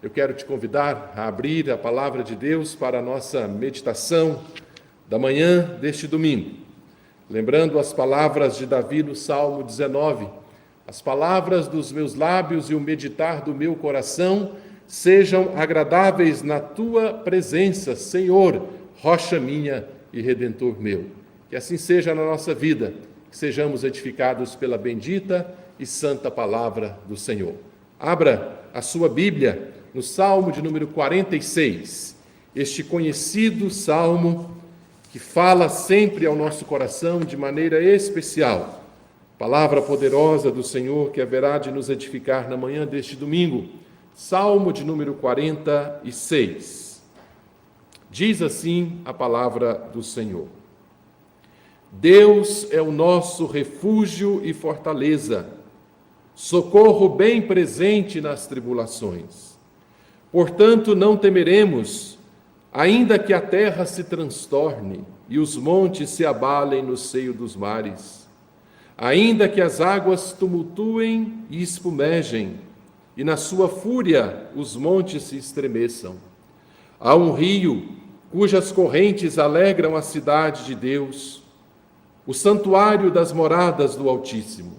Eu quero te convidar a abrir a palavra de Deus para a nossa meditação da manhã deste domingo. Lembrando as palavras de Davi no Salmo 19, as palavras dos meus lábios e o meditar do meu coração sejam agradáveis na tua presença, Senhor, rocha minha e redentor meu. Que assim seja na nossa vida, que sejamos edificados pela bendita e santa palavra do Senhor. Abra a sua Bíblia no Salmo de número 46, este conhecido salmo que fala sempre ao nosso coração de maneira especial. Palavra poderosa do Senhor que haverá de nos edificar na manhã deste domingo. Salmo de número 46. Diz assim a palavra do Senhor: Deus é o nosso refúgio e fortaleza, socorro bem presente nas tribulações. Portanto, não temeremos, ainda que a terra se transtorne e os montes se abalem no seio dos mares, ainda que as águas tumultuem e espumejem, e na sua fúria os montes se estremeçam. Há um rio cujas correntes alegram a cidade de Deus, o santuário das moradas do Altíssimo.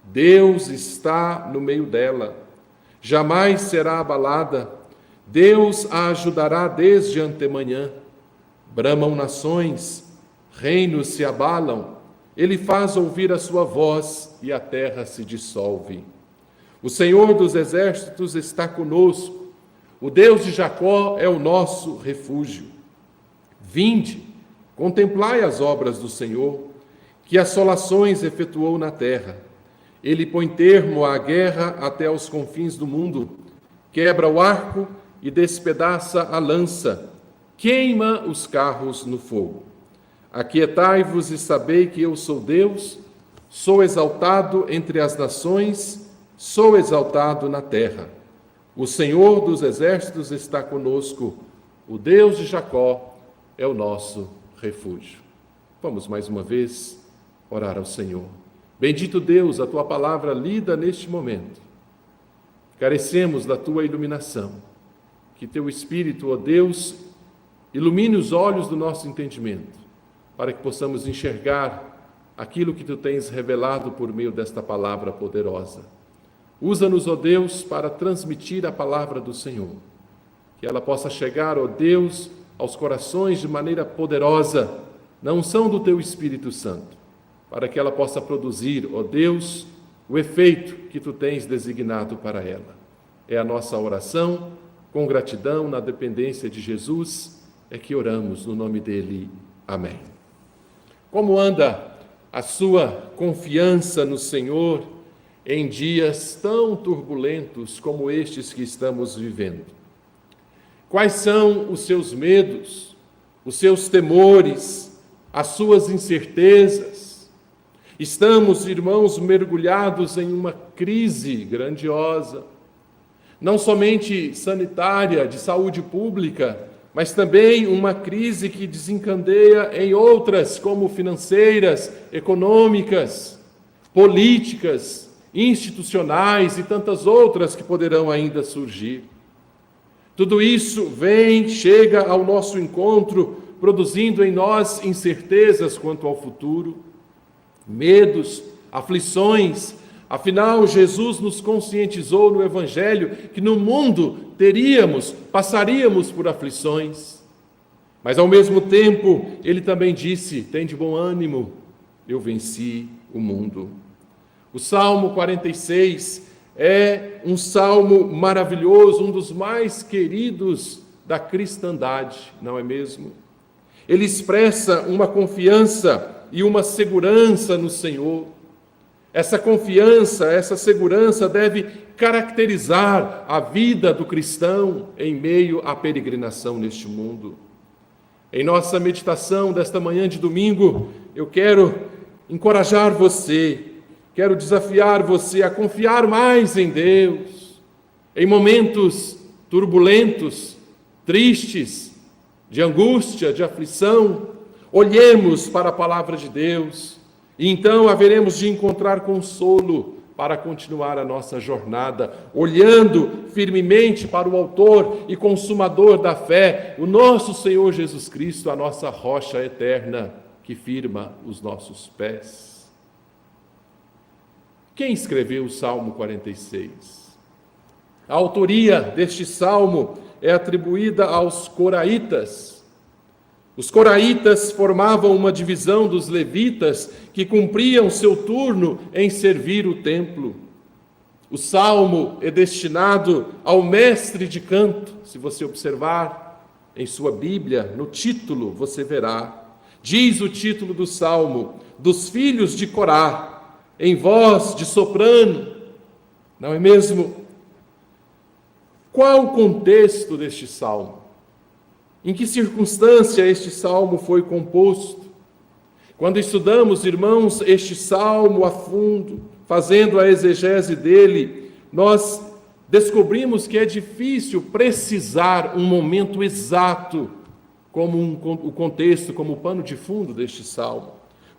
Deus está no meio dela, jamais será abalada. Deus a ajudará desde antemanhã. Bramam nações, reinos se abalam, ele faz ouvir a sua voz e a terra se dissolve. O Senhor dos exércitos está conosco, o Deus de Jacó é o nosso refúgio. Vinde, contemplai as obras do Senhor, que assolações efetuou na terra. Ele põe termo à guerra até aos confins do mundo, quebra o arco e despedaça a lança, queima os carros no fogo. Aquietai-vos e sabei que eu sou Deus, sou exaltado entre as nações, sou exaltado na terra. O Senhor dos exércitos está conosco, o Deus de Jacó é o nosso refúgio. Vamos mais uma vez orar ao Senhor. Bendito Deus, a tua palavra lida neste momento. Carecemos da tua iluminação. Que teu Espírito, ó Deus, ilumine os olhos do nosso entendimento, para que possamos enxergar aquilo que tu tens revelado por meio desta palavra poderosa. Usa-nos, ó Deus, para transmitir a palavra do Senhor. Que ela possa chegar, ó Deus, aos corações de maneira poderosa, na unção do teu Espírito Santo, para que ela possa produzir, ó Deus, o efeito que tu tens designado para ela. É a nossa oração, com gratidão, na dependência de Jesus, é que oramos no nome dele. Amém. Como anda a sua confiança no Senhor em dias tão turbulentos como estes que estamos vivendo? Quais são os seus medos, os seus temores, as suas incertezas? Estamos, irmãos, mergulhados em uma crise grandiosa, não somente sanitária, de saúde pública, mas também uma crise que desencadeia em outras, como financeiras, econômicas, políticas, institucionais e tantas outras que poderão ainda surgir. Tudo isso chega ao nosso encontro, produzindo em nós incertezas quanto ao futuro, medos, aflições. Afinal, Jesus nos conscientizou no Evangelho que no mundo passaríamos por aflições. Mas, ao mesmo tempo, ele também disse: tende bom ânimo, eu venci o mundo. O Salmo 46 é um salmo maravilhoso, um dos mais queridos da cristandade, não é mesmo? Ele expressa uma confiança e uma segurança no Senhor. Essa confiança, essa segurança deve caracterizar a vida do cristão em meio à peregrinação neste mundo. Em nossa meditação desta manhã de domingo, eu quero encorajar você, quero desafiar você a confiar mais em Deus. Em momentos turbulentos, tristes, de angústia, de aflição, olhemos para a palavra de Deus e então haveremos de encontrar consolo para continuar a nossa jornada, olhando firmemente para o autor e consumador da fé, o nosso Senhor Jesus Cristo, a nossa rocha eterna que firma os nossos pés. Quem escreveu o Salmo 46? A autoria deste salmo é atribuída aos coraitas. Os coraitas formavam uma divisão dos levitas que cumpriam seu turno em servir o templo. O salmo é destinado ao mestre de canto. Se você observar em sua Bíblia, no título você verá. Diz o título do salmo: dos filhos de Corá, em voz de soprano. Não é mesmo? Qual o contexto deste salmo? Em que circunstância este salmo foi composto? Quando estudamos, irmãos, este salmo a fundo, fazendo a exegese dele, nós descobrimos que é difícil precisar um momento exato como o contexto, como o pano de fundo deste salmo.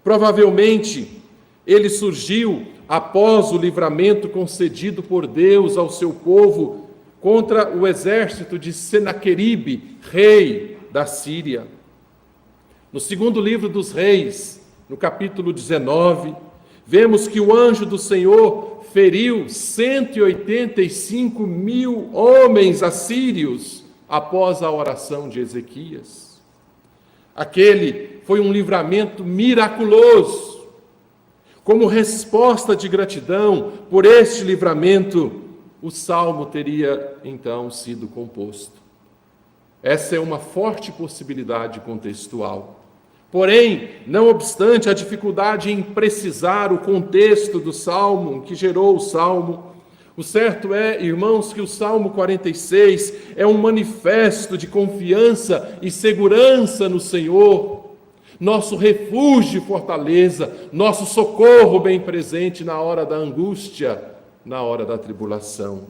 Provavelmente, ele surgiu após o livramento concedido por Deus ao seu povo contra o exército de Senaqueribe, rei da Síria. No segundo livro dos Reis, no capítulo 19, vemos que o anjo do Senhor feriu 185 mil homens assírios após a oração de Ezequias. Aquele foi um livramento miraculoso. Como resposta de gratidão por este livramento, o salmo teria então sido composto. Essa é uma forte possibilidade contextual. Porém, não obstante a dificuldade em precisar o contexto do salmo que gerou o salmo, o certo é, irmãos, que o Salmo 46 é um manifesto de confiança e segurança no Senhor, nosso refúgio e fortaleza, nosso socorro bem presente na hora da angústia, na hora da tribulação.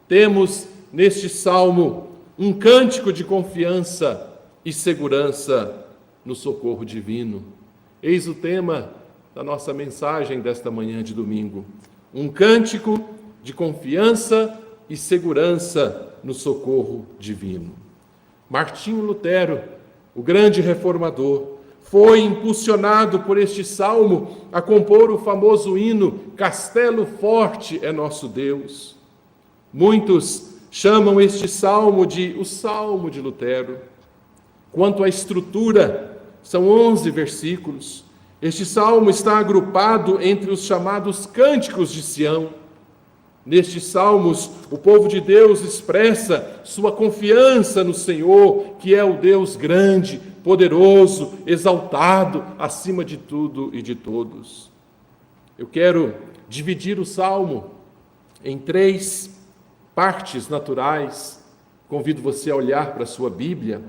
Temos neste salmo um cântico de confiança e segurança no socorro divino. Eis o tema da nossa mensagem desta manhã de domingo. Um cântico de confiança e segurança no socorro divino. Martinho Lutero, o grande reformador, foi impulsionado por este salmo a compor o famoso hino Castelo Forte é Nosso Deus. Muitos chamam este salmo de o Salmo de Lutero. Quanto à estrutura, são 11 versículos. Este salmo está agrupado entre os chamados Cânticos de Sião. Nestes salmos, o povo de Deus expressa sua confiança no Senhor, que é o Deus grande, poderoso, exaltado, acima de tudo e de todos. Eu quero dividir o salmo em 3 partes naturais. Convido você a olhar para a sua Bíblia.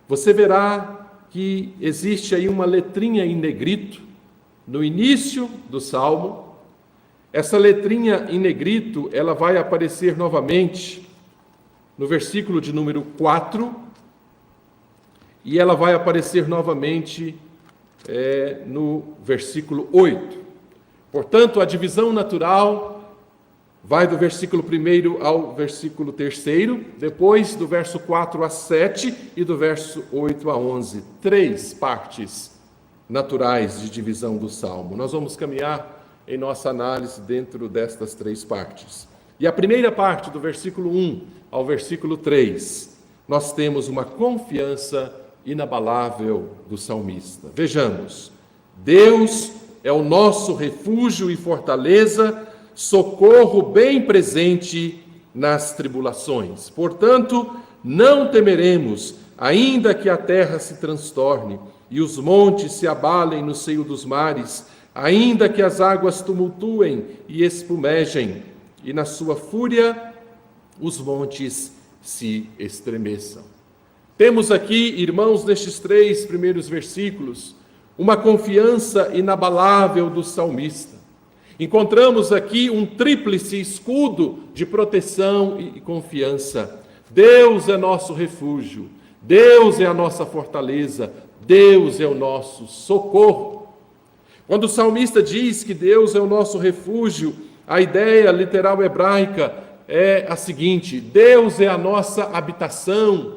Você verá que existe aí uma letrinha em negrito no início do salmo. Essa letrinha em negrito, ela vai aparecer novamente no versículo de número 4, e ela vai aparecer novamente no versículo 8. Portanto, a divisão natural vai do versículo 1 ao versículo 3, depois do verso 4 a 7 e do verso 8 a 11. 3 partes naturais de divisão do Salmo. Nós vamos caminhar em nossa análise dentro destas 3 partes. E a primeira parte, do versículo 1 ao versículo 3, nós temos uma confiança inabalável do salmista. Vejamos: Deus é o nosso refúgio e fortaleza, socorro bem presente nas tribulações. Portanto, não temeremos, ainda que a terra se transtorne e os montes se abalem no seio dos mares, ainda que as águas tumultuem e espumejem, e na sua fúria os montes se estremeçam. Temos aqui, irmãos, nestes 3 primeiros versículos, uma confiança inabalável do salmista. Encontramos aqui um tríplice escudo de proteção e confiança. Deus é nosso refúgio, Deus é a nossa fortaleza, Deus é o nosso socorro. Quando o salmista diz que Deus é o nosso refúgio, a ideia literal hebraica é a seguinte: Deus é a nossa habitação,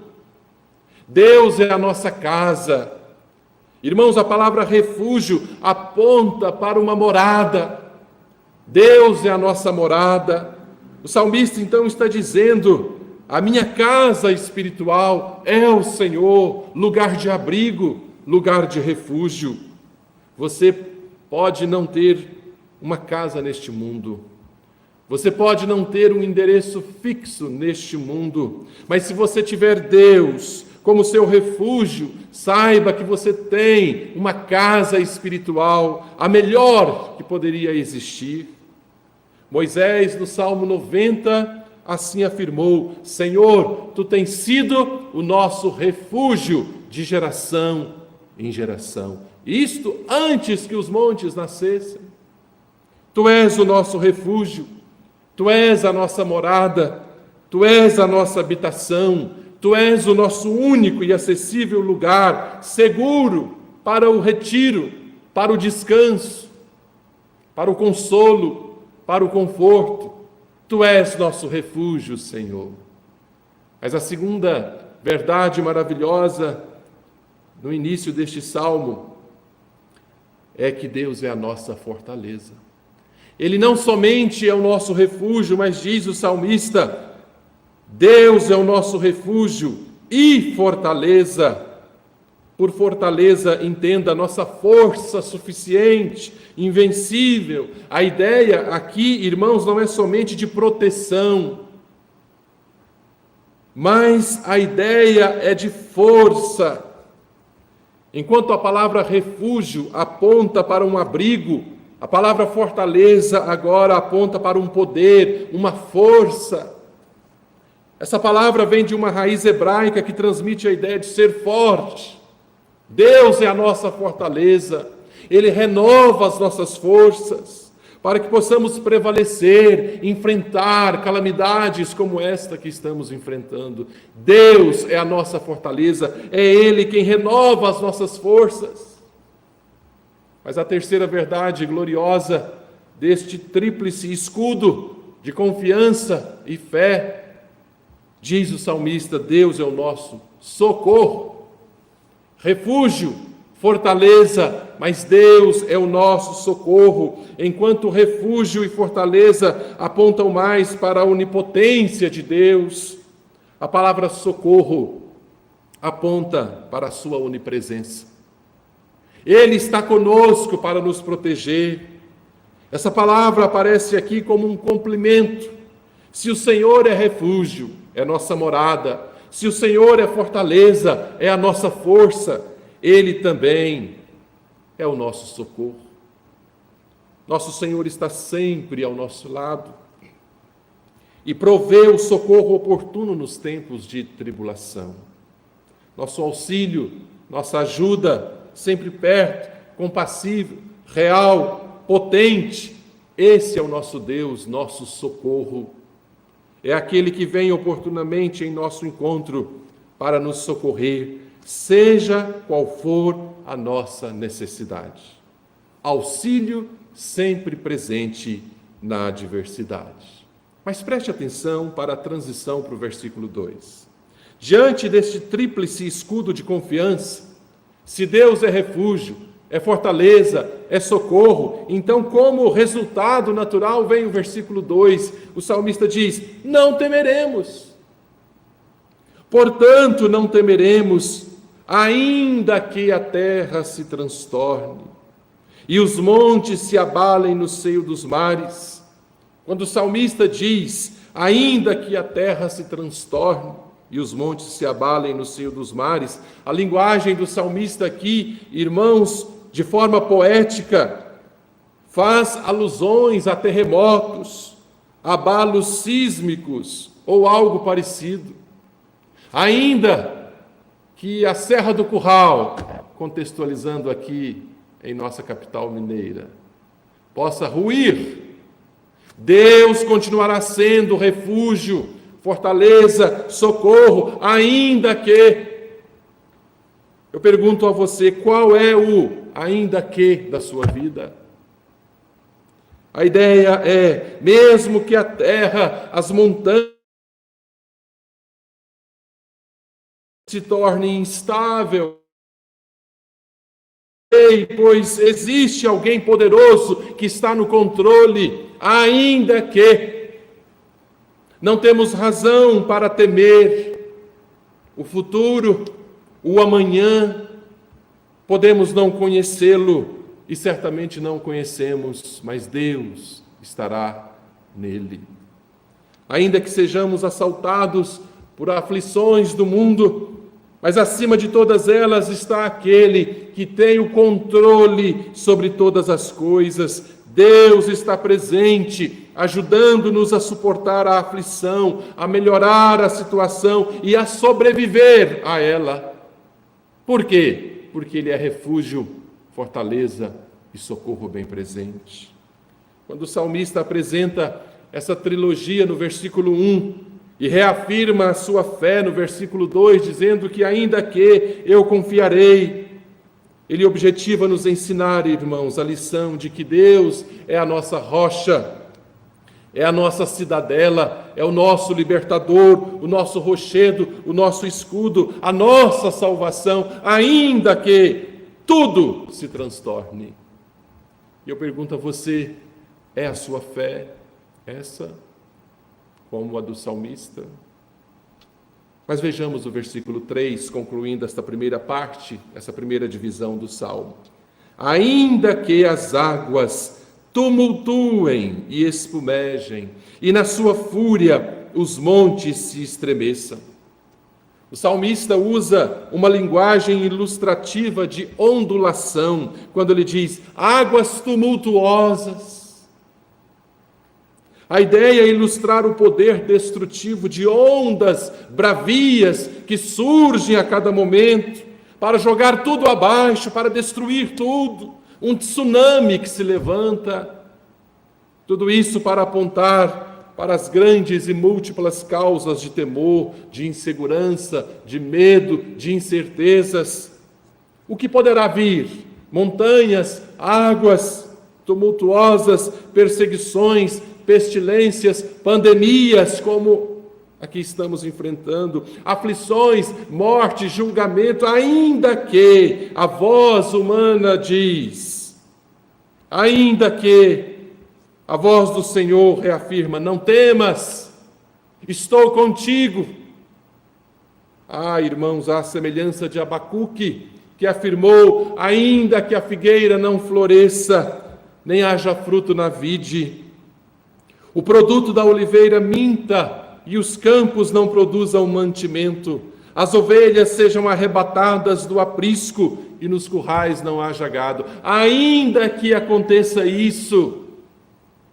Deus é a nossa casa. Irmãos, a palavra refúgio aponta para uma morada. Deus é a nossa morada. O salmista então está dizendo: a minha casa espiritual é o Senhor, lugar de abrigo, lugar de refúgio. Você pode não ter uma casa neste mundo, você pode não ter um endereço fixo neste mundo, mas se você tiver Deus como seu refúgio, saiba que você tem uma casa espiritual, a melhor que poderia existir. Moisés, no Salmo 90, assim afirmou: Senhor, Tu tens sido o nosso refúgio de geração em geração. Isto antes que os montes nascessem. Tu és o nosso refúgio, Tu és a nossa morada, Tu és a nossa habitação, Tu és o nosso único e acessível lugar, seguro para o retiro, para o descanso, para o consolo, para o conforto. Tu és nosso refúgio, Senhor. Mas a segunda verdade maravilhosa no início deste salmo é que Deus é a nossa fortaleza. Ele não somente é o nosso refúgio, mas diz o salmista: Deus é o nosso refúgio e fortaleza. Por fortaleza, entenda a nossa força suficiente, invencível. A ideia aqui, irmãos, não é somente de proteção, mas a ideia é de força. Enquanto a palavra refúgio aponta para um abrigo, a palavra fortaleza agora aponta para um poder, uma força. Essa palavra vem de uma raiz hebraica que transmite a ideia de ser forte. Deus é a nossa fortaleza, Ele renova as nossas forças, para que possamos prevalecer, enfrentar calamidades como esta que estamos enfrentando. Deus é a nossa fortaleza, é Ele quem renova as nossas forças. Mas a terceira verdade gloriosa deste tríplice escudo de confiança e fé, diz o salmista: Deus é o nosso socorro, refúgio, fortaleza, mas Deus é o nosso socorro. Enquanto refúgio e fortaleza apontam mais para a onipotência de Deus, a palavra socorro aponta para a sua onipresença. Ele está conosco para nos proteger. Essa palavra aparece aqui como um complemento. Se o Senhor é refúgio, é nossa morada. Se o Senhor é fortaleza, é a nossa força, Ele também é o nosso socorro. Nosso Senhor está sempre ao nosso lado e provê o socorro oportuno nos tempos de tribulação. Nosso auxílio, nossa ajuda, sempre perto, compassivo, real, potente. Esse é o nosso Deus, nosso socorro. É aquele que vem oportunamente em nosso encontro para nos socorrer, seja qual for a nossa necessidade. Auxílio sempre presente na adversidade. Mas preste atenção para a transição para o versículo 2. Diante deste tríplice escudo de confiança, se Deus é refúgio, é fortaleza, é socorro, então como resultado natural vem o versículo 2, o salmista diz: não temeremos. Portanto, não temeremos, ainda que a terra se transtorne e os montes se abalem no seio dos mares. Quando o salmista diz, ainda que a terra se transtorne e os montes se abalem no seio dos mares, a linguagem do salmista aqui, irmãos, de forma poética, faz alusões a terremotos, abalos sísmicos ou algo parecido. Ainda que a Serra do Curral, contextualizando aqui em nossa capital mineira, possa ruir, Deus continuará sendo refúgio, fortaleza, socorro, ainda que... Eu pergunto a você, qual é o ainda que da sua vida? A ideia é, mesmo que a terra, as montanhas se tornem instável, pois existe alguém poderoso que está no controle, ainda que não temos razão para temer o futuro, o amanhã, podemos não conhecê-lo e certamente não conhecemos, mas Deus estará nele. Ainda que sejamos assaltados por aflições do mundo, mas acima de todas elas está aquele que tem o controle sobre todas as coisas. Deus está presente, ajudando-nos a suportar a aflição, a melhorar a situação e a sobreviver a ela. Por quê? Porque Ele é refúgio, fortaleza e socorro bem presente. Quando o salmista apresenta essa trilogia no versículo 1, e reafirma a sua fé no versículo 2, dizendo que ainda que eu confiarei, ele objetiva nos ensinar, irmãos, a lição de que Deus é a nossa rocha, é a nossa cidadela, é o nosso libertador, o nosso rochedo, o nosso escudo, a nossa salvação, ainda que tudo se transtorne. E eu pergunto a você, é a sua fé essa? Como a do salmista? Mas vejamos o versículo 3, concluindo esta primeira parte, essa primeira divisão do Salmo. Ainda que as águas tumultuem e espumejem, e na sua fúria os montes se estremeçam. O salmista usa uma linguagem ilustrativa de ondulação, quando ele diz, águas tumultuosas. A ideia é ilustrar o poder destrutivo de ondas bravias que surgem a cada momento para jogar tudo abaixo, para destruir tudo. Um tsunami que se levanta. Tudo isso para apontar para as grandes e múltiplas causas de temor, de insegurança, de medo, de incertezas. O que poderá vir? Montanhas, águas tumultuosas, perseguições, pestilências, pandemias, como aqui estamos enfrentando, aflições, morte, julgamento, ainda que a voz humana diz, ainda que a voz do Senhor reafirma, não temas, estou contigo. Irmãos, à semelhança de Abacuque, que afirmou, ainda que a figueira não floresça, nem haja fruto na vide, o produto da oliveira minta e os campos não produzam mantimento, as ovelhas sejam arrebatadas do aprisco e nos currais não haja gado. Ainda que aconteça isso,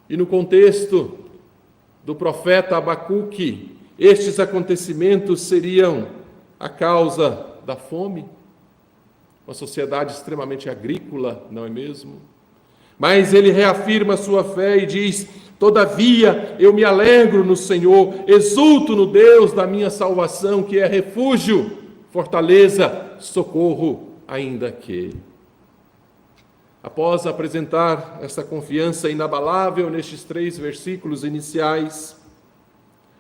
e no contexto do profeta Abacuque, estes acontecimentos seriam a causa da fome, uma sociedade extremamente agrícola, não é mesmo? Mas ele reafirma sua fé e diz, todavia eu me alegro no Senhor, exulto no Deus da minha salvação, que é refúgio, fortaleza, socorro, ainda que. Após apresentar essa confiança inabalável nestes 3 versículos iniciais,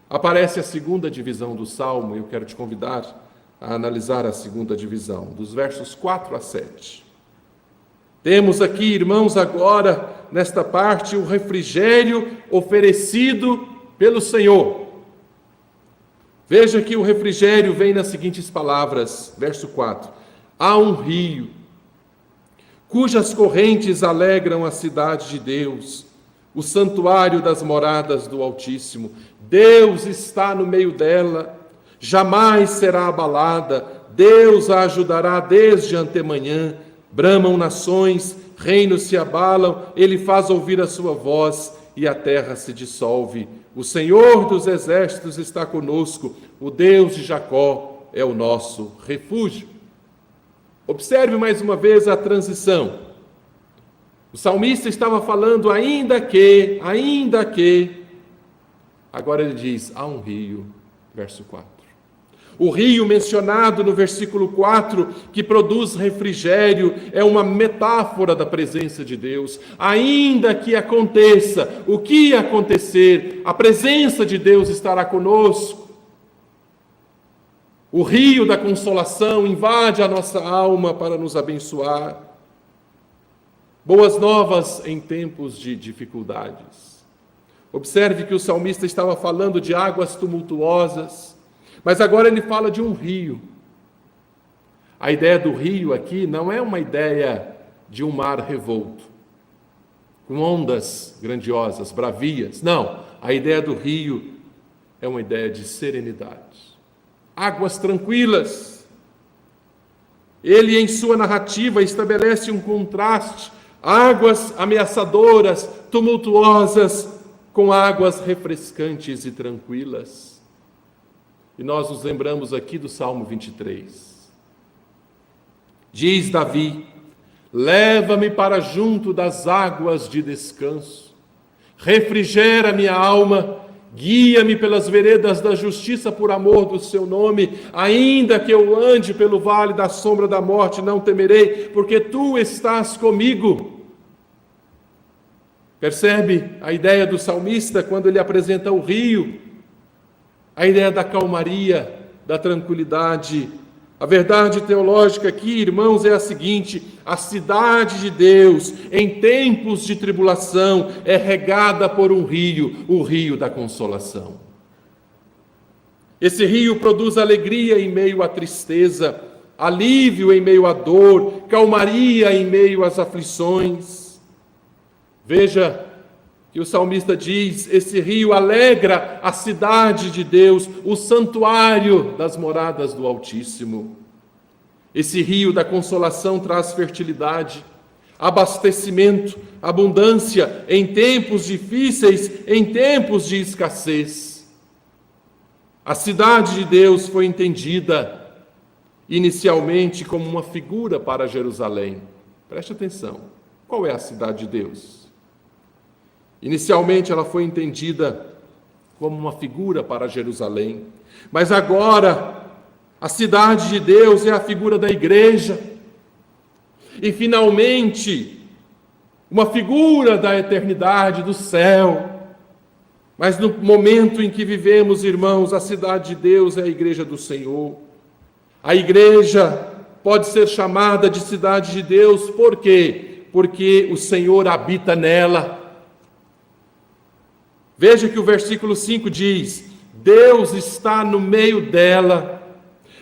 aparece a segunda divisão do Salmo, e eu quero te convidar a analisar a segunda divisão, dos versos 4 a 7. Temos aqui, irmãos, agora, nesta parte, o refrigério oferecido pelo Senhor. Veja que o refrigério vem nas seguintes palavras, verso 4. Há um rio, cujas correntes alegram a cidade de Deus, o santuário das moradas do Altíssimo. Deus está no meio dela, jamais será abalada, Deus a ajudará desde antemanhã. Bramam nações, reinos se abalam, ele faz ouvir a sua voz e a terra se dissolve. O Senhor dos exércitos está conosco, o Deus de Jacó é o nosso refúgio. Observe mais uma vez a transição. O salmista estava falando ainda que, agora ele diz, há um rio, verso 4. O rio mencionado no versículo 4, que produz refrigério, é uma metáfora da presença de Deus. Ainda que aconteça o que acontecer, a presença de Deus estará conosco. O rio da consolação invade a nossa alma para nos abençoar. Boas novas em tempos de dificuldades. Observe que o salmista estava falando de águas tumultuosas, mas agora ele fala de um rio. A ideia do rio aqui não é uma ideia de um mar revolto, com ondas grandiosas, bravias. Não, a ideia do rio é uma ideia de serenidade. Águas tranquilas. Ele, em sua narrativa, estabelece um contraste. Águas ameaçadoras, tumultuosas, com águas refrescantes e tranquilas. E nós nos lembramos aqui do Salmo 23. Diz Davi: leva-me para junto das águas de descanso, refrigera minha alma, guia-me pelas veredas da justiça por amor do seu nome. Ainda que eu ande pelo vale da sombra da morte, não temerei, porque tu estás comigo. Percebe a ideia do salmista quando ele apresenta o rio? A ideia da calmaria, da tranquilidade. A verdade teológica aqui, irmãos, é a seguinte: a cidade de Deus, em tempos de tribulação, é regada por um rio, o rio da consolação. Esse rio produz alegria em meio à tristeza, alívio em meio à dor, calmaria em meio às aflições. Veja que o salmista diz: esse rio alegra a cidade de Deus, o santuário das moradas do Altíssimo. Esse rio da consolação traz fertilidade, abastecimento, abundância em tempos difíceis, em tempos de escassez. A cidade de Deus foi entendida inicialmente como uma figura para Jerusalém. Preste atenção, qual é a cidade de Deus? Inicialmente ela foi entendida como uma figura para Jerusalém, mas agora a cidade de Deus é a figura da igreja, e finalmente uma figura da eternidade, do céu. Mas no momento em que vivemos, irmãos, a cidade de Deus é a igreja do Senhor. A igreja pode ser chamada de cidade de Deus, por quê? Porque o Senhor habita nela. Veja que o versículo 5 diz: Deus está no meio dela,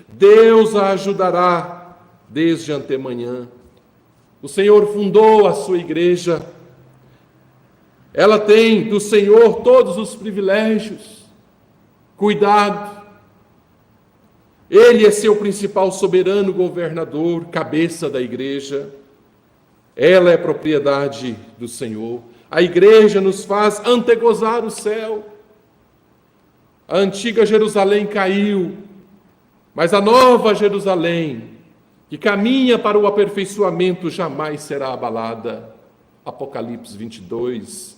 Deus a ajudará desde antemanhã. O Senhor fundou a sua igreja, ela tem do Senhor todos os privilégios, cuidado. Ele é seu principal soberano governador, cabeça da igreja. Ela é propriedade do Senhor. A igreja nos faz antegozar o céu. A antiga Jerusalém caiu, mas a nova Jerusalém, que caminha para o aperfeiçoamento, jamais será abalada. Apocalipse 22,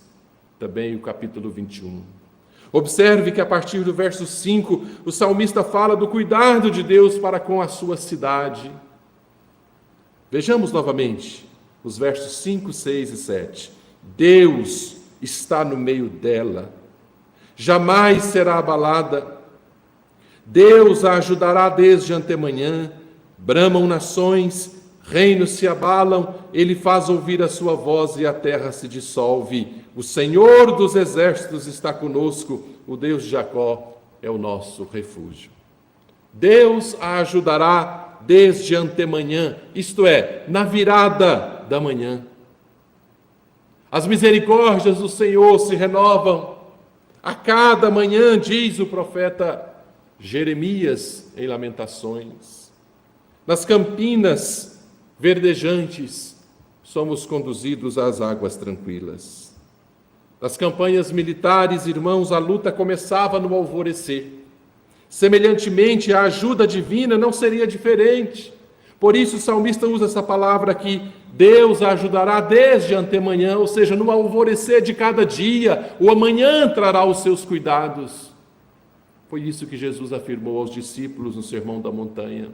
também o capítulo 21. Observe que a partir do verso 5, o salmista fala do cuidado de Deus para com a sua cidade. Vejamos novamente os versos 5, 6 e 7. Deus está no meio dela, jamais será abalada. Deus a ajudará desde antemanhã. Bramam nações, reinos se abalam, ele faz ouvir a sua voz e a terra se dissolve. O Senhor dos exércitos está conosco, o Deus de Jacó é o nosso refúgio. Deus a ajudará desde antemanhã, isto é, na virada da manhã. As misericórdias do Senhor se renovam a cada manhã, diz o profeta Jeremias em Lamentações. Nas campinas verdejantes somos conduzidos às águas tranquilas. Nas campanhas militares, irmãos, a luta começava no alvorecer. Semelhantemente, a ajuda divina não seria diferente. Por isso o salmista usa essa palavra aqui: Deus a ajudará desde antemanhã, ou seja, no alvorecer de cada dia, o amanhã trará os seus cuidados. Foi isso que Jesus afirmou aos discípulos no Sermão da Montanha.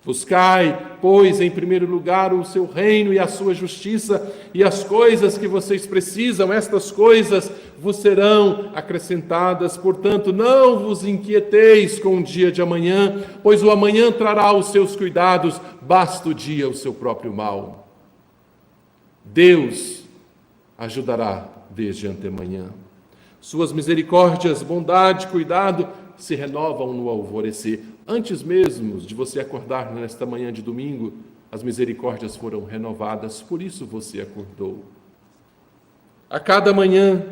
Buscai, pois, em primeiro lugar o seu reino e a sua justiça, e as coisas que vocês precisam, estas coisas vos serão acrescentadas. Portanto, não vos inquieteis com o dia de amanhã, pois o amanhã trará os seus cuidados, basta o dia o seu próprio mal. Deus ajudará desde antemanhã. Suas misericórdias, bondade, cuidado se renovam no alvorecer. Antes mesmo de você acordar nesta manhã de domingo, as misericórdias foram renovadas, por isso você acordou. A cada manhã.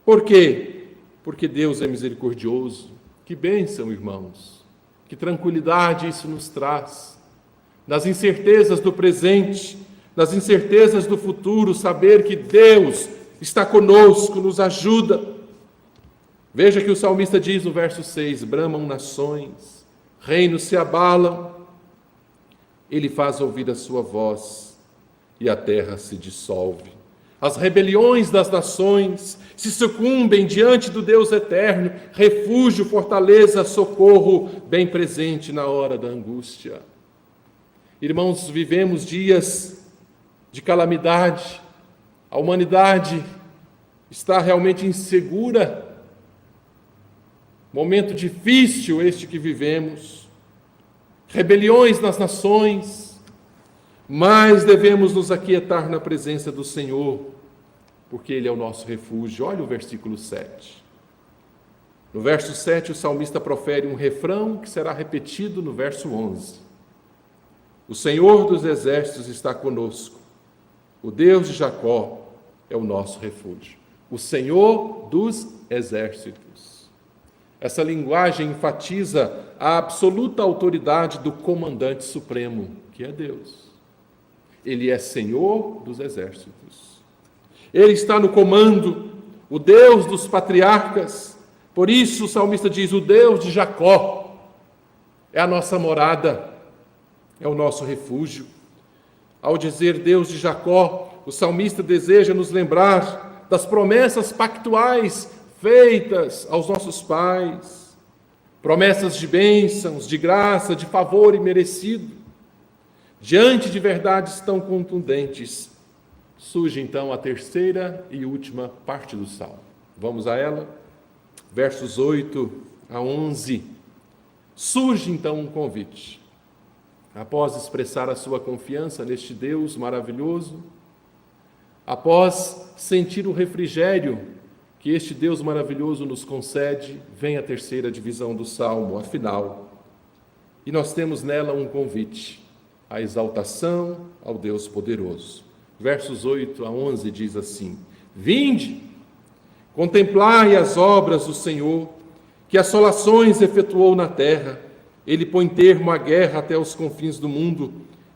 Por quê? Porque Deus é misericordioso. Que bênção, irmãos. Que tranquilidade isso nos traz. Nas incertezas do presente, nas incertezas do futuro, saber que Deus está conosco, nos ajuda. Veja que o salmista diz no verso 6, bramam nações, reinos se abalam, ele faz ouvir a sua voz e a terra se dissolve. As rebeliões das nações se sucumbem diante do Deus eterno, refúgio, fortaleza, socorro, bem presente na hora da angústia. Irmãos, vivemos dias de calamidade, a humanidade está realmente insegura. Momento difícil este que vivemos, rebeliões nas nações, mas devemos nos aquietar na presença do Senhor, porque Ele é o nosso refúgio. Olha o versículo 7. No verso 7, o salmista profere um refrão que será repetido no verso 11. O Senhor dos exércitos está conosco, o Deus de Jacó é o nosso refúgio. O Senhor dos exércitos. Essa linguagem enfatiza a absoluta autoridade do comandante supremo, que é Deus. Ele é Senhor dos exércitos. Ele está no comando, o Deus dos patriarcas. Por isso o salmista diz, o Deus de Jacó é a nossa morada, é o nosso refúgio. Ao dizer Deus de Jacó, o salmista deseja nos lembrar das promessas pactuais feitas aos nossos pais, promessas de bênçãos, de graça, de favor imerecido. Diante de verdades tão contundentes, surge então a terceira e última parte do salmo. Vamos a ela? Versos 8 a 11. Surge então um convite. Após expressar a sua confiança neste Deus maravilhoso, após sentir o refrigério que este Deus maravilhoso nos concede, vem a terceira divisão do Salmo, a final. E nós temos nela um convite, a exaltação ao Deus poderoso. Versos 8 a 11 diz assim, vinde, contemplai as obras do Senhor, que assolações efetuou na terra. Ele põe termo à guerra até os confins do mundo,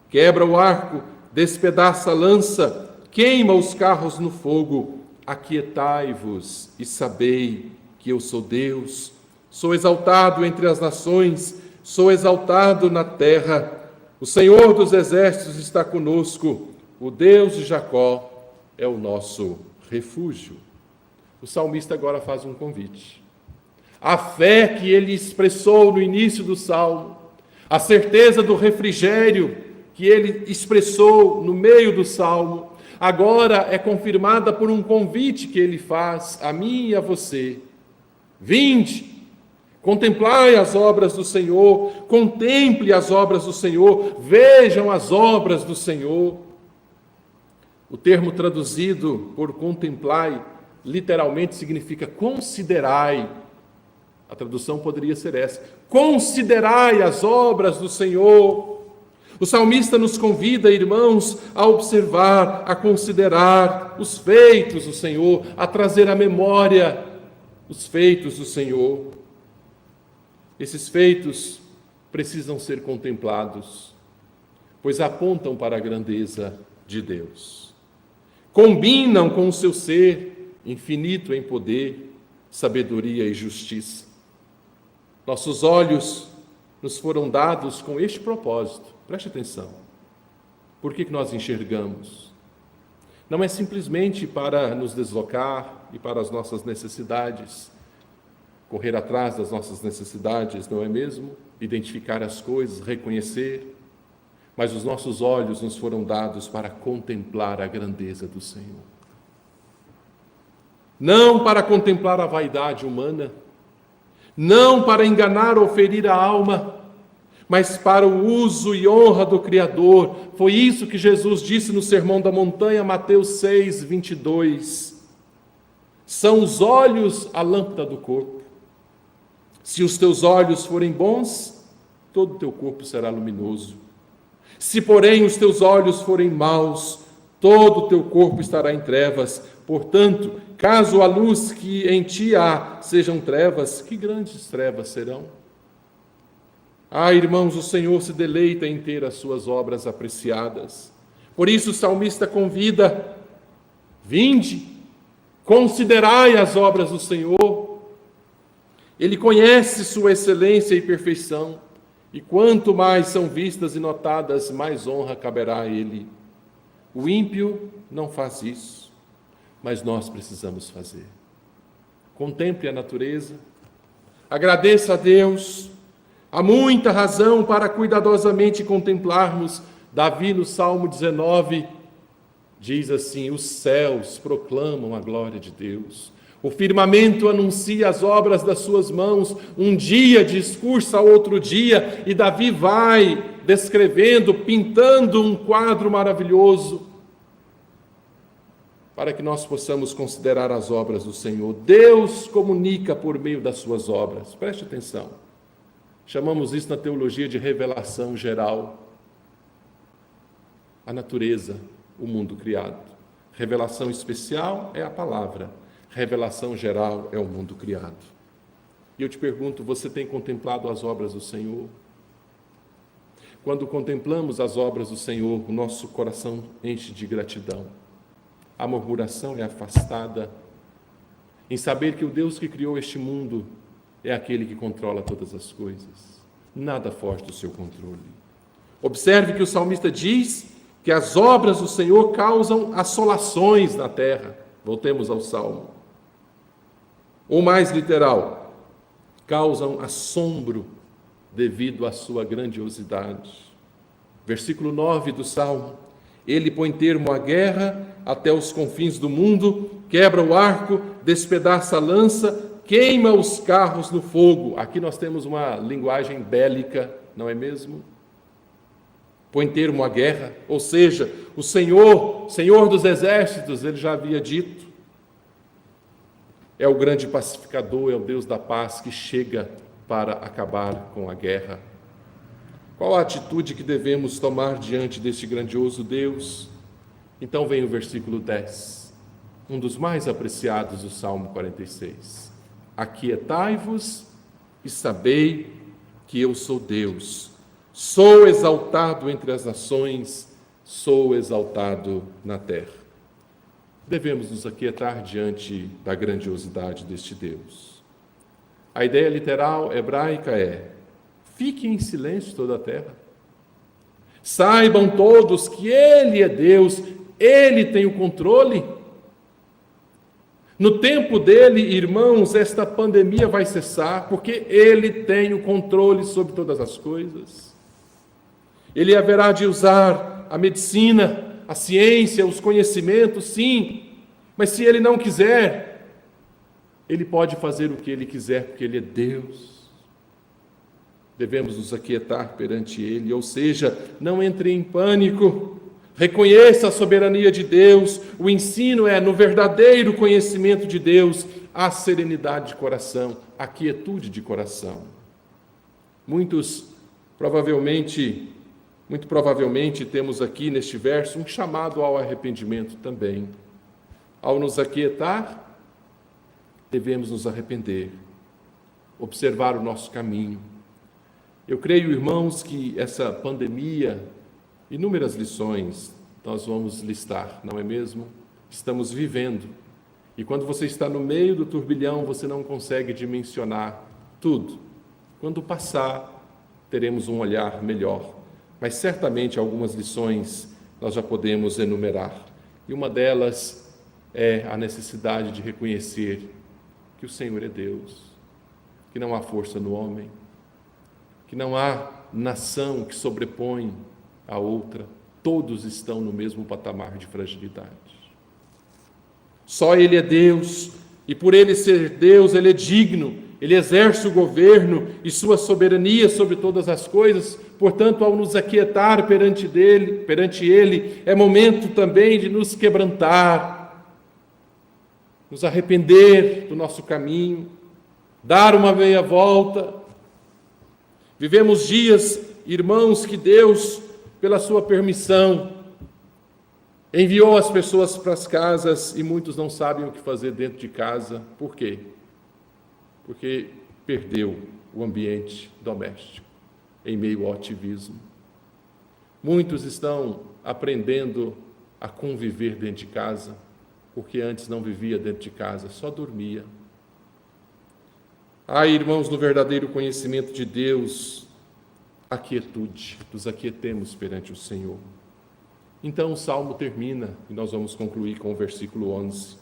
quebra o arco, despedaça a lança, queima os carros no fogo. Aquietai-vos e sabei que eu sou Deus, sou exaltado entre as nações, sou exaltado na terra. O Senhor dos exércitos está conosco, o Deus de Jacó é o nosso refúgio. O salmista agora faz um convite. A fé que ele expressou no início do salmo, a certeza do refrigério que ele expressou no meio do salmo, agora é confirmada por um convite que ele faz a mim e a você. Vinde, contemplai as obras do Senhor, contemple as obras do Senhor, vejam as obras do Senhor. O termo traduzido por contemplai, literalmente significa considerai. A tradução poderia ser essa: considerai as obras do Senhor. O salmista nos convida, irmãos, a observar, a considerar os feitos do Senhor, a trazer à memória os feitos do Senhor. Esses feitos precisam ser contemplados, pois apontam para a grandeza de Deus. Combinam com o seu ser infinito em poder, sabedoria e justiça. Nossos olhos nos foram dados com este propósito. Preste atenção. Por que nós enxergamos? Não é simplesmente para nos deslocar e para as nossas necessidades. correr atrás das nossas necessidades, não é mesmo? Identificar as coisas, reconhecer, mas os nossos olhos nos foram dados para contemplar a grandeza do Senhor. Não para contemplar a vaidade humana, não para enganar ou ferir a alma, mas para o uso e honra do Criador. Foi isso que Jesus disse no Sermão da Montanha, Mateus 6, 22. São os olhos a lâmpada do corpo. Se os teus olhos forem bons, todo o teu corpo será luminoso. Se, porém, os teus olhos forem maus, todo o teu corpo estará em trevas. Portanto, caso a luz que em ti há sejam trevas, que grandes trevas serão? Ah, irmãos, o Senhor se deleita em ter as suas obras apreciadas. Por isso o salmista convida: vinde, considerai as obras do Senhor. Ele conhece sua excelência e perfeição, e quanto mais são vistas e notadas, mais honra caberá a ele. O ímpio não faz isso, mas nós precisamos fazer. Contemple a natureza, agradeça a Deus. Há muita razão para cuidadosamente contemplarmos. Davi, no Salmo 19, diz assim: os céus proclamam a glória de Deus, o firmamento anuncia as obras das suas mãos. Um dia discursa ao outro dia, e Davi vai descrevendo, pintando um quadro maravilhoso, para que nós possamos considerar as obras do Senhor. Deus comunica por meio das suas obras. Preste atenção. Chamamos isso na teologia de revelação geral. A natureza, o mundo criado. Revelação especial é a palavra. Revelação geral é o mundo criado. E eu te pergunto, você tem contemplado as obras do Senhor? Quando contemplamos as obras do Senhor, o nosso coração enche de gratidão. A murmuração é afastada em saber que o Deus que criou este mundo é aquele que controla todas as coisas. Nada foge do seu controle. Observe que o salmista diz que as obras do Senhor causam assolações na terra. Voltemos ao Salmo. Ou mais literal, causam assombro devido à sua grandiosidade. Versículo 9 do Salmo: ele põe termo à guerra até os confins do mundo, quebra o arco, despedaça a lança, queima os carros no fogo. Aqui nós temos uma linguagem bélica, não é mesmo? Põe termo à guerra, ou seja, o Senhor dos exércitos, ele já havia dito, é o grande pacificador, é o Deus da paz que chega para acabar com a guerra. Qual a atitude que devemos tomar diante deste grandioso Deus? Então vem o versículo 10, um dos mais apreciados do Salmo 46. Aquietai-vos e sabei que eu sou Deus. Sou exaltado entre as nações, sou exaltado na terra. Devemos nos aquietar diante da grandiosidade deste Deus. A ideia literal hebraica é: fique em silêncio toda a terra. Saibam todos que Ele é Deus, Ele tem o controle. No tempo dele, irmãos, esta pandemia vai cessar, porque Ele tem o controle sobre todas as coisas. Ele haverá de usar a medicina, a ciência, os conhecimentos, sim, mas se Ele não quiser, Ele pode fazer o que Ele quiser, porque Ele é Deus. Devemos nos aquietar perante Ele, ou seja, não entre em pânico, reconheça a soberania de Deus. O ensino é, no verdadeiro conhecimento de Deus, a serenidade de coração, a quietude de coração. Muito provavelmente temos aqui neste verso um chamado ao arrependimento também. Ao nos aquietar, devemos nos arrepender, observar o nosso caminho. Eu creio, irmãos, que essa pandemia, inúmeras lições nós vamos listar, não é mesmo? Estamos vivendo. E quando você está no meio do turbilhão, você não consegue dimensionar tudo. Quando passar, teremos um olhar melhor. Mas certamente algumas lições nós já podemos enumerar. E uma delas é a necessidade de reconhecer que o Senhor é Deus. que não há força no homem, que não há nação que sobrepõe a outra, todos estão no mesmo patamar de fragilidade. Só Ele é Deus, e por Ele ser Deus, Ele é digno, Ele exerce o governo e sua soberania sobre todas as coisas. Portanto, ao nos aquietar perante Ele, é momento também de nos quebrantar, nos arrepender do nosso caminho, dar uma meia volta. Vivemos dias, irmãos, que Deus, pela sua permissão, enviou as pessoas para as casas e muitos não sabem o que fazer dentro de casa. Por quê? Porque perdeu o ambiente doméstico em meio ao ativismo. Muitos estão aprendendo a conviver dentro de casa, porque antes não vivia dentro de casa, só dormia. Irmãos, no verdadeiro conhecimento de Deus, a quietude, nos aquietemos perante o Senhor. Então o Salmo termina, e nós vamos concluir com o versículo 11.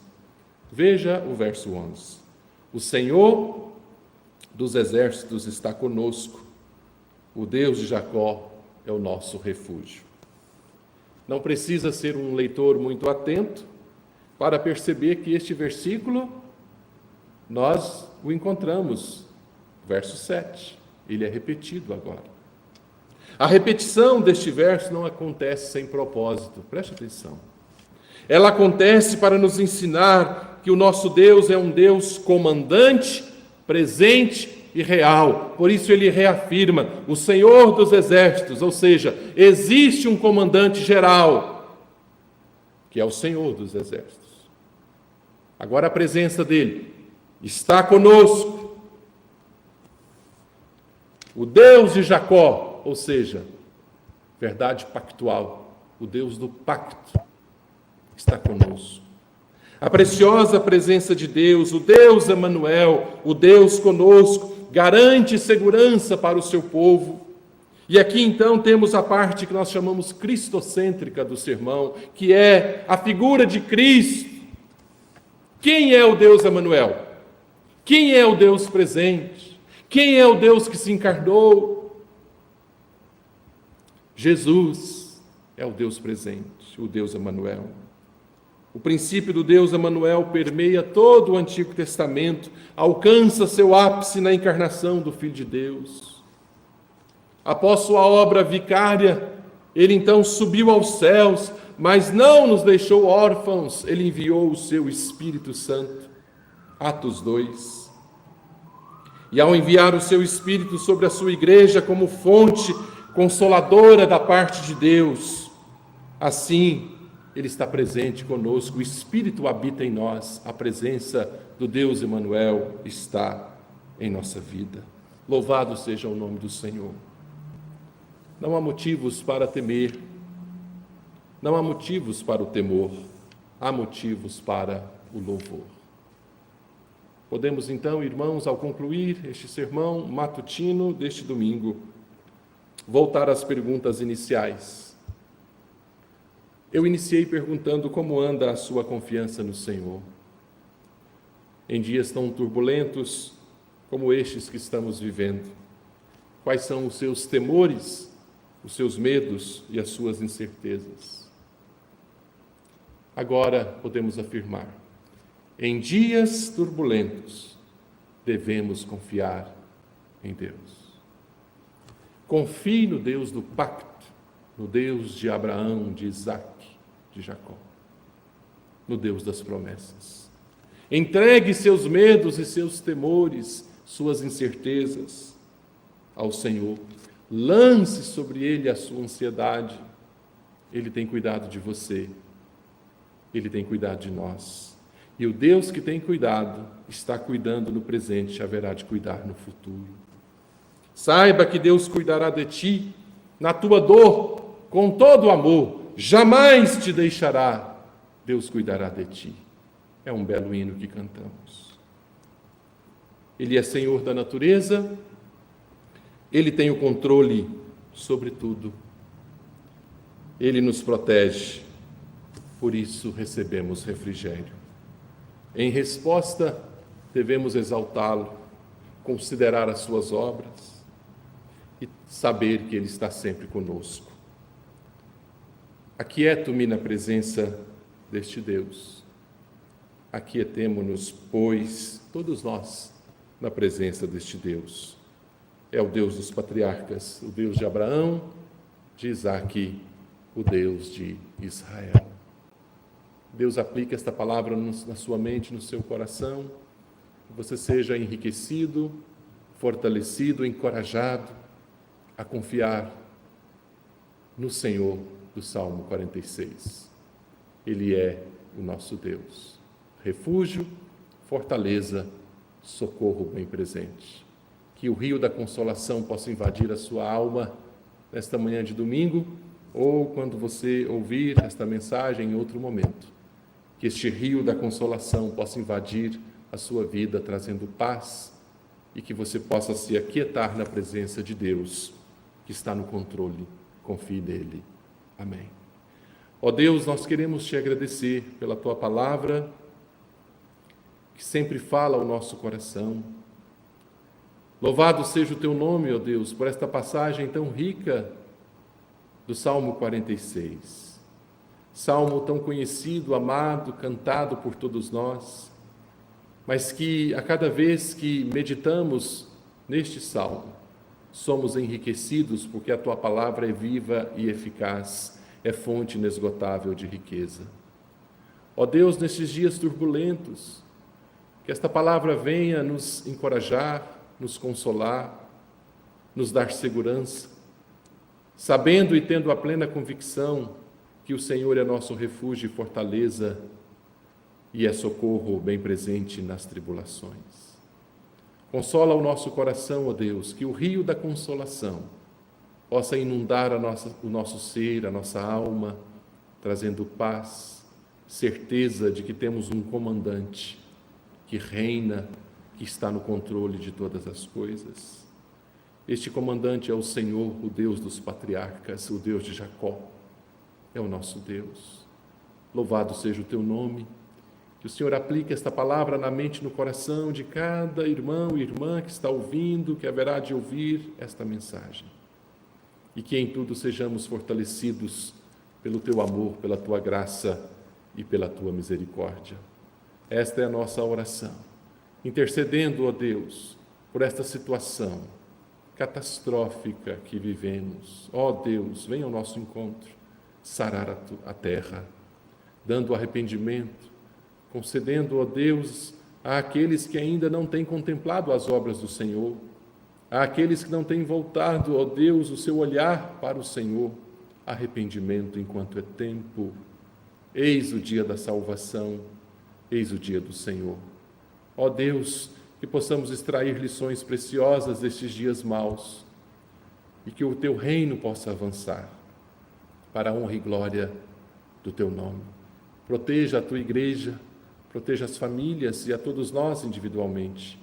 Veja o verso 11. O Senhor dos exércitos está conosco, o Deus de Jacó é o nosso refúgio. Não precisa ser um leitor muito atento para perceber que este versículo, nós o encontramos, verso 7, ele é repetido agora. A repetição deste verso não acontece sem propósito, preste atenção. Ela acontece para nos ensinar que o nosso Deus é um Deus comandante, presente e real. Por isso ele reafirma, o Senhor dos exércitos, ou seja, existe um comandante geral, que é o Senhor dos exércitos. Agora a presença dele está conosco. O Deus de Jacó, ou seja, verdade pactual, o Deus do pacto, está conosco. A preciosa presença de Deus, o Deus Emanuel, o Deus conosco, garante segurança para o seu povo. E aqui então temos a parte que nós chamamos cristocêntrica do sermão, que é a figura de Cristo. Quem é o Deus Emanuel? Quem é o Deus presente? Quem é o Deus que se encarnou? Jesus é o Deus presente, o Deus Emanuel. O princípio do Deus Emanuel permeia todo o Antigo Testamento, alcança seu ápice na encarnação do Filho de Deus. Após sua obra vicária, ele então subiu aos céus, mas não nos deixou órfãos, ele enviou o seu Espírito Santo. Atos 2. E ao enviar o seu Espírito sobre a sua igreja como fonte consoladora da parte de Deus, assim ele está presente conosco, o Espírito habita em nós, a presença do Deus Emanuel está em nossa vida. Louvado seja o nome do Senhor. Não há motivos para temer, não há motivos para o temor, há motivos para o louvor. Podemos então, irmãos, ao concluir este sermão matutino deste domingo, voltar às perguntas iniciais. Eu iniciei perguntando como anda a sua confiança no Senhor. Em dias tão turbulentos como estes que estamos vivendo, quais são os seus temores, os seus medos e as suas incertezas? Agora podemos afirmar, em dias turbulentos, devemos confiar em Deus. Confie no Deus do pacto, no Deus de Abraão, de Isaac, de Jacó, no Deus das promessas. Entregue seus medos e seus temores, suas incertezas ao Senhor. Lance sobre Ele a sua ansiedade. Ele tem cuidado de você. Ele tem cuidado de nós. E o Deus que tem cuidado, está cuidando no presente e haverá de cuidar no futuro. Saiba que Deus cuidará de ti, na tua dor, com todo amor, jamais te deixará, Deus cuidará de ti. É um belo hino que cantamos. Ele é Senhor da natureza, Ele tem o controle sobre tudo. Ele nos protege, por isso recebemos refrigério. Em resposta, devemos exaltá-lo, considerar as suas obras e saber que Ele está sempre conosco. Aquieto-me na presença deste Deus. Aquietemo-nos, pois, todos nós, na presença deste Deus. É o Deus dos patriarcas, o Deus de Abraão, de Isaque, o Deus de Israel. Deus aplica esta palavra na sua mente, no seu coração, que você seja enriquecido, fortalecido, encorajado a confiar no Senhor do Salmo 46. Ele é o nosso Deus, refúgio, fortaleza, socorro bem presente. Que o rio da consolação possa invadir a sua alma nesta manhã de domingo, ou quando você ouvir esta mensagem em outro momento. Que este rio da consolação possa invadir a sua vida, trazendo paz, e que você possa se aquietar na presença de Deus, que está no controle. Confie nele. Amém. Ó Deus, nós queremos te agradecer pela tua palavra, que sempre fala ao nosso coração. Louvado seja o teu nome, ó Deus, por esta passagem tão rica do Salmo 46. Salmo tão conhecido, amado, cantado por todos nós, mas que a cada vez que meditamos neste salmo, somos enriquecidos porque a tua palavra é viva e eficaz, é fonte inesgotável de riqueza. Ó Deus, nestes dias turbulentos, que esta palavra venha nos encorajar, nos consolar, nos dar segurança, sabendo e tendo a plena convicção que o Senhor é nosso refúgio e fortaleza e é socorro bem presente nas tribulações. Consola o nosso coração, ó Deus, que o rio da consolação possa inundar o nosso ser, a nossa alma, trazendo paz, certeza de que temos um comandante que reina, que está no controle de todas as coisas. Este comandante é o Senhor, o Deus dos patriarcas, o Deus de Jacó. É o nosso Deus. Louvado seja o teu nome. Que o Senhor aplique esta palavra na mente e no coração de cada irmão e irmã que está ouvindo, que haverá de ouvir esta mensagem. E que em tudo sejamos fortalecidos pelo teu amor, pela tua graça e pela tua misericórdia. Esta é a nossa oração, intercedendo, ó Deus, por esta situação catastrófica que vivemos. Ó Deus, venha ao nosso encontro, sarar a terra, dando arrependimento, concedendo, ó Deus, àqueles que ainda não têm contemplado as obras do Senhor, àqueles que não têm voltado, ó Deus, o seu olhar para o Senhor, arrependimento enquanto é tempo. Eis o dia da salvação, eis o dia do Senhor. Ó Deus, que possamos extrair lições preciosas destes dias maus e que o teu reino possa avançar para a honra e glória do teu nome. Proteja a tua igreja, proteja as famílias e a todos nós individualmente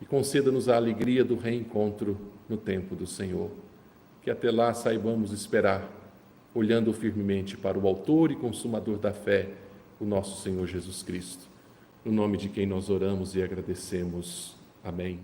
e conceda-nos a alegria do reencontro no tempo do Senhor. Que até lá saibamos esperar, olhando firmemente para o autor e consumador da fé, o nosso Senhor Jesus Cristo. No nome de quem nós oramos e agradecemos. Amém.